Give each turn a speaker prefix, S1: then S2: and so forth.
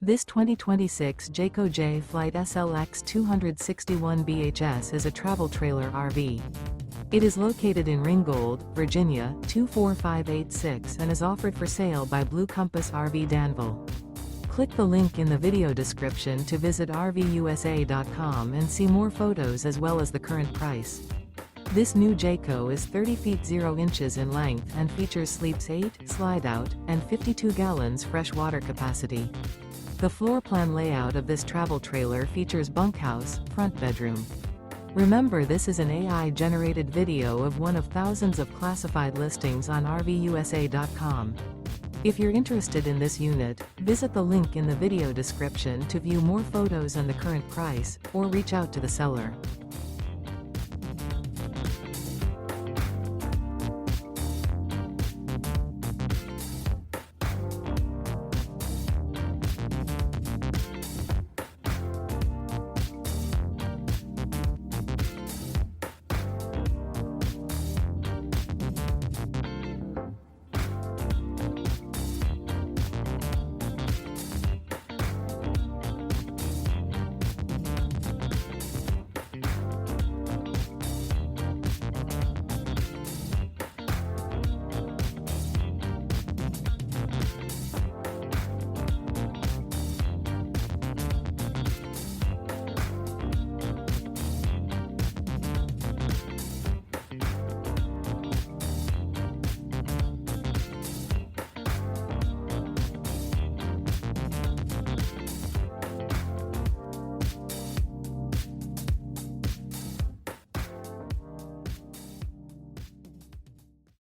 S1: This 2026 Jayco Jay Flight SLX 261 BHS is a travel trailer RV. It is located in Ringgold, Virginia, 24586 and is offered for sale by Blue Compass RV Danville. Click the link in the video description to visit RVUSA.com and see more photos as well as the current price. This new Jayco is 30 feet 0 inches in length and features sleeps 8, slide-out, and 52 gallons fresh water capacity. The floor plan layout of this travel trailer features bunkhouse, front bedroom. Remember, this is an AI-generated video of one of thousands of classified listings on RVUSA.com. If you're interested in this unit, visit the link in the video description to view more photos and the current price, or reach out to the seller.